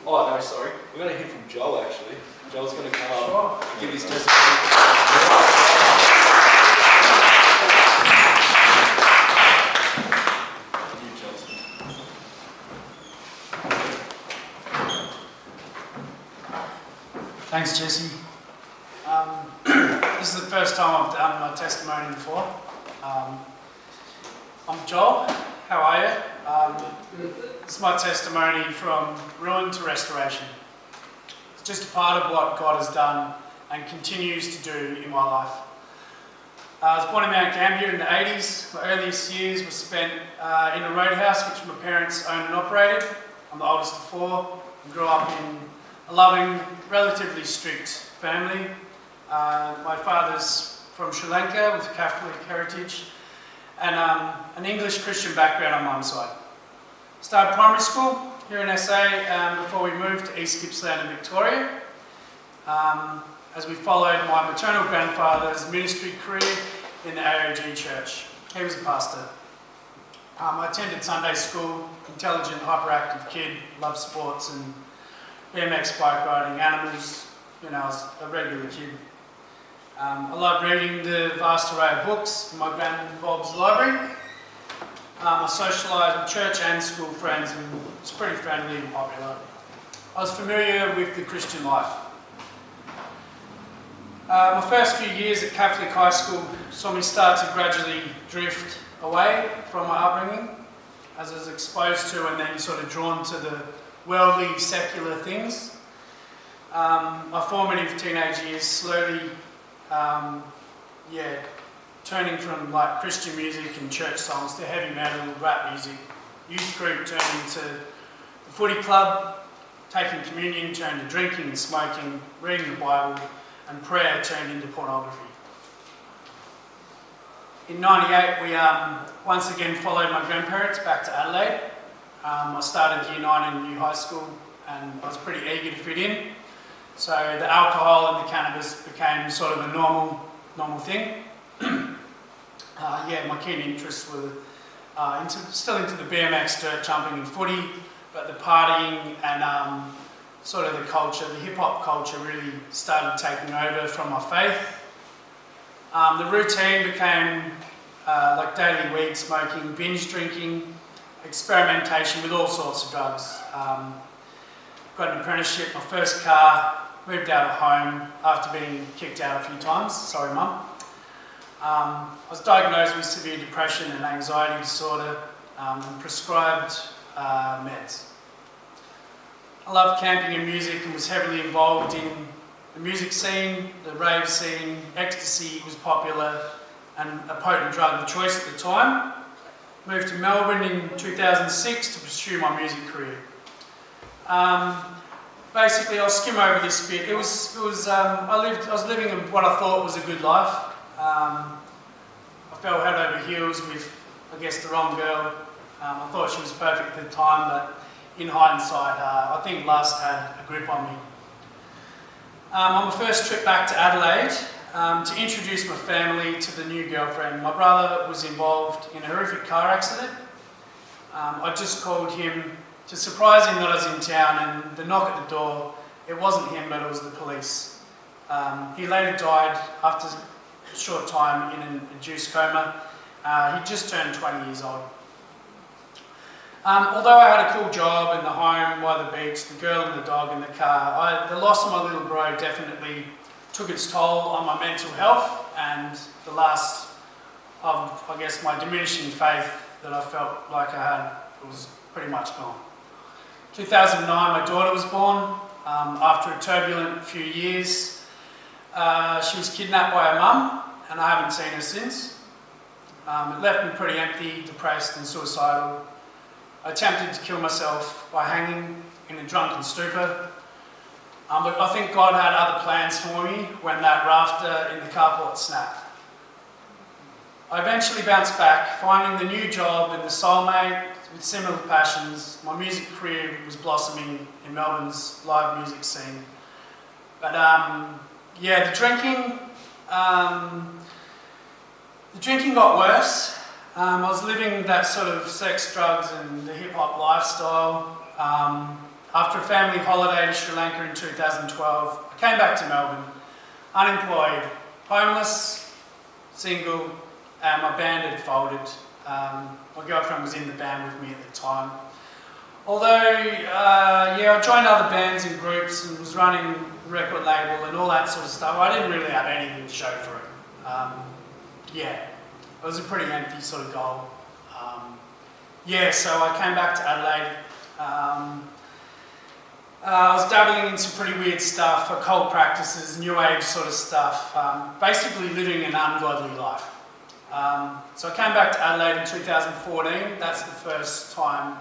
Oh no, sorry. We're going to hear from Joel actually. Joel's going to come up and give his testimony. Thanks, Jesse. This is the first time I've done my testimony before. I'm Joel. How are you? This is my testimony from ruin to restoration. It's just a part of what God has done and continues to do in my life. I was born in Mount Gambier in the 80s. My earliest years were spent in a roadhouse which my parents owned and operated. I'm the oldest of four. I grew up in a loving, relatively strict family. My father's from Sri Lanka with Catholic heritage and an English Christian background on mum's side. Started primary school here in SA before we moved to East Gippsland in Victoria, as we followed my maternal grandfather's ministry career in the AOG church. He was a pastor. I attended Sunday school, intelligent, hyperactive kid, loved sports and BMX bike riding, animals. You know, I was a regular kid. I loved reading the vast array of books in my Grand Bob's library. I socialised with church and school friends and was pretty friendly and popular. I was familiar with the Christian life. My first few years at Catholic high school saw me start to gradually drift away from my upbringing, as I was exposed to and then sort of drawn to the worldly, secular things. My formative teenage years slowly, turning from like Christian music and church songs to heavy metal, rap music. Youth group turned into the footy club, taking communion turned to drinking and smoking, reading the Bible, and prayer turned into pornography. In '98, we once again followed my grandparents back to Adelaide. I started year 9 in new high school and I was pretty eager to fit in. So the alcohol and the cannabis became sort of a normal thing. My keen interests were still into the BMX, dirt jumping and footy, but the partying and sort of the culture, the hip-hop culture really started taking over from my faith. The routine became like daily weed smoking, binge drinking, experimentation with all sorts of drugs. Got an apprenticeship, my first car, moved out of home after being kicked out a few times. Sorry, Mum. I was diagnosed with severe depression and anxiety disorder and prescribed meds. I loved camping and music and was heavily involved in the music scene, the rave scene. Ecstasy was popular and a potent drug of choice at the time. Moved to Melbourne in 2006 to pursue my music career. Basically, I'll skim over this bit. I was living in what I thought was a good life. I fell head over heels with, I guess, the wrong girl. I thought she was perfect at the time, but in hindsight, I think lust had a grip on me. On my first trip back to Adelaide, to introduce my family to the new girlfriend, my brother was involved in a horrific car accident. I just called him to surprise him that I was in town, and the knock at the door, it wasn't him, but it was the police. He later died after a short time in an induced coma. He just turned 20 years old. Although I had a cool job in the home, by the beach, the girl and the dog in the car, the loss of my little bro definitely took its toll on my mental health and the last of, I guess, my diminishing faith that I felt like I had was pretty much gone. 2009, my daughter was born. After a turbulent few years, she was kidnapped by her mum, and I haven't seen her since. It left me pretty empty, depressed and suicidal. I attempted to kill myself by hanging in a drunken stupor. But I think God had other plans for me when that rafter in the carport snapped. I eventually bounced back, finding the new job and the soulmate with similar passions. My music career was blossoming in Melbourne's live music scene. But the drinking got worse. I was living that sort of sex, drugs and the hip-hop lifestyle. after a family holiday to Sri Lanka in 2012, I came back to Melbourne, unemployed, homeless, single, and my band had folded. My girlfriend was in the band with me at the time. Although, I joined other bands and groups and was running a record label and all that sort of stuff, I didn't really have anything to show for it. It was a pretty empty sort of goal. So I came back to Adelaide. I was dabbling in some pretty weird stuff, occult practices, new age sort of stuff, basically living an ungodly life. So I came back to Adelaide in 2014. That's the first time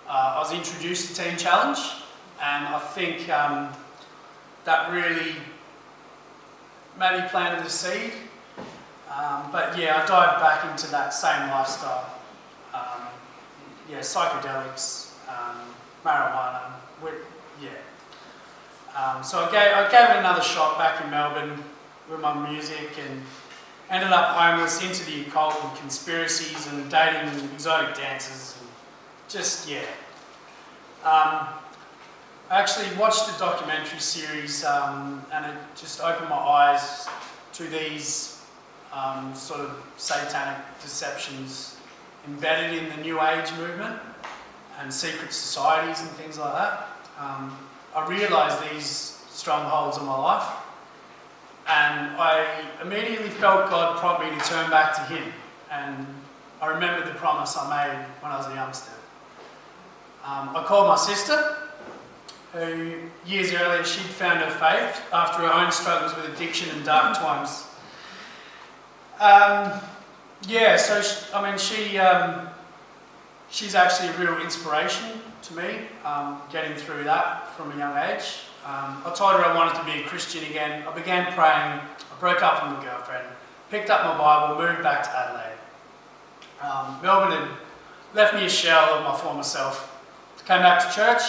I was introduced to Teen Challlenge, and I think that really maybe planted a seed. I dived back into that same lifestyle. Psychedelics, marijuana. So I gave it another shot back in Melbourne with my music and ended up homeless, into the occult and conspiracies and dating exotic dancers. I actually watched a documentary series and it just opened my eyes to these sort of satanic deceptions embedded in the New Age movement and secret societies and things like that. I realised these strongholds in my life, and I immediately felt God prompt me to turn back to Him. And I remembered the promise I made when I was a youngster. I called my sister, who years earlier she'd found her faith after her own struggles with addiction and dark times. She's actually a real inspiration to me, getting through that from a young age. I told her I wanted to be a Christian again. I began praying. I broke up with my girlfriend, picked up my Bible, moved back to Adelaide. Melbourne had left me a shell of my former self. Came back to church,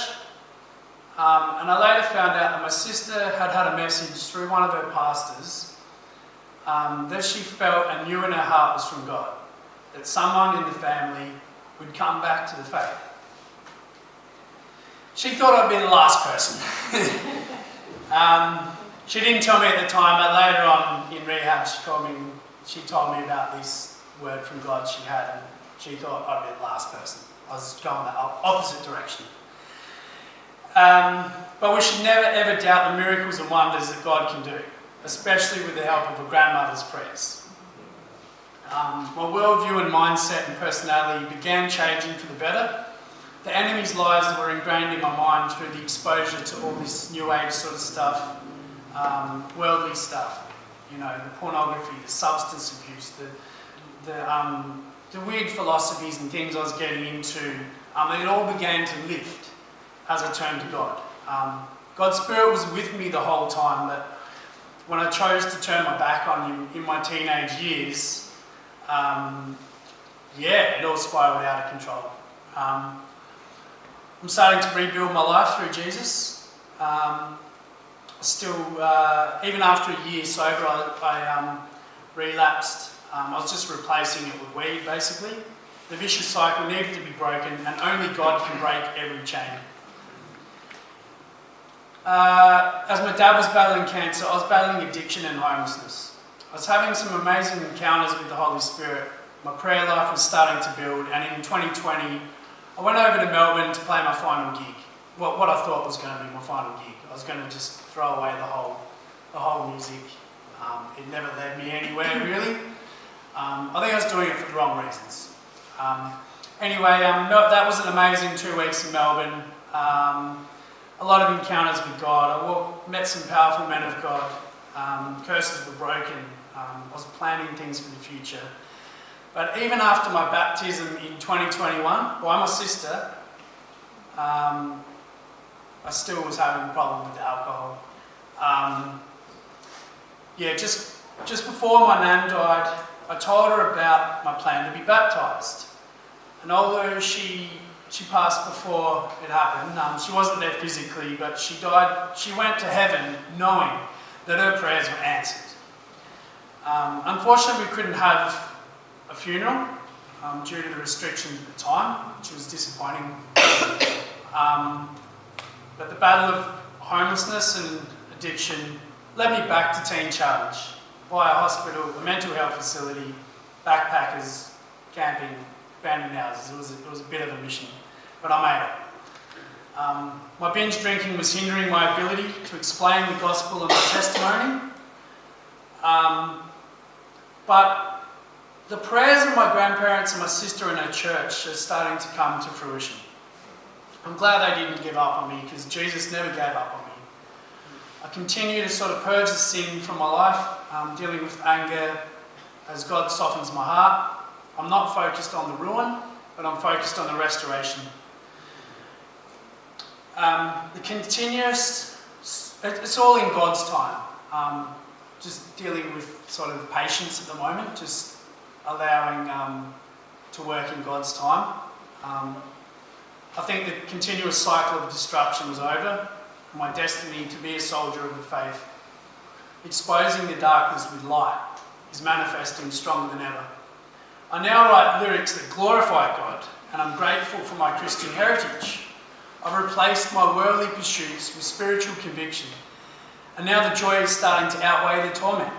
and I later found out that my sister had had a message through one of her pastors that she felt and knew in her heart was from God, that someone in the family would come back to the faith. She thought I'd be the last person. She didn't tell me at the time, but later on in rehab she told me about this word from God she had, and she thought I'd be the last person. I was going the opposite direction. But we should never ever doubt the miracles and wonders that God can do, especially with the help of a grandmother's prayers. My worldview and mindset and personality began changing for the better. The enemy's lies that were ingrained in my mind through the exposure to all this new age sort of stuff, worldly stuff, the pornography, the substance abuse, the weird philosophies and things I was getting into, it all began to lift as I turned to God. God's Spirit was with me the whole time, but when I chose to turn my back on Him in my teenage years, it all spiraled out of control. I'm starting to rebuild my life through Jesus. Even after a year sober, I relapsed. I was just replacing it with weed, basically. The vicious cycle needed to be broken, and only God can break every chain. As my dad was battling cancer, I was battling addiction and homelessness. I was having some amazing encounters with the Holy Spirit. My prayer life was starting to build, and in 2020, I went over to Melbourne to play my final gig. What I thought was going to be my final gig. I was going to just throw away the whole music. It never led me anywhere, really. I think I was doing it for the wrong reasons. That was an amazing 2 weeks in Melbourne. A lot of encounters with God. I met some powerful men of God. Curses were broken. I was planning things for the future. But even after my baptism in 2021 by my sister, I still was having a problem with alcohol. Just before my nan died, I told her about my plan to be baptised. And although she passed before it happened, she wasn't there physically, but she died. She went to heaven knowing that her prayers were answered. Unfortunately, we couldn't have a funeral due to the restrictions at the time, which was disappointing. But the battle of homelessness and addiction led me back to Teen Challenge, via hospital, a mental health facility, backpackers, camping, abandoned houses. It was a bit of a mission, but I made it. My binge drinking was hindering my ability to explain the gospel and my testimony. But the prayers of my grandparents and my sister in her church are starting to come to fruition. I'm glad they didn't give up on me, because Jesus never gave up on me. I continue to sort of purge the sin from my life, dealing with anger as God softens my heart. I'm not focused on the ruin, but I'm focused on the restoration. The continuous, it's all in God's time. Just dealing with sort of patience at the moment, just allowing to work in God's time. I think the continuous cycle of destruction was over. My destiny to be a soldier of the faith, exposing the darkness with light, is manifesting stronger than ever. I now write lyrics that glorify God, and I'm grateful for my Christian heritage. I've replaced my worldly pursuits with spiritual conviction, and now the joy is starting to outweigh the torment.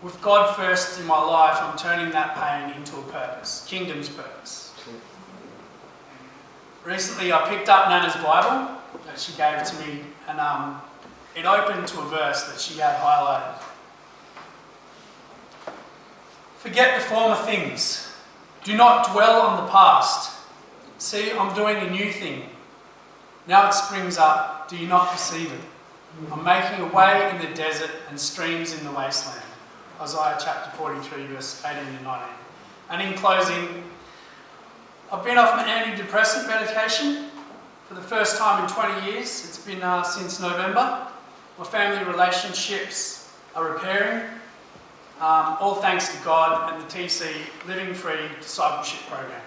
With God first in my life, I'm turning that pain into a purpose, kingdom's purpose. Recently, I picked up Nana's Bible that she gave to me, and it opened to a verse that she had highlighted. Forget the former things. Do not dwell on the past. See, I'm doing a new thing. Now it springs up. Do you not perceive it? I'm making a way in the desert and streams in the wasteland. Isaiah chapter 43, verse 18 and 19. And in closing, I've been off my antidepressant medication for the first time in 20 years. It's been since November. My family relationships are repairing, all thanks to God and the TC Living Free Discipleship Program.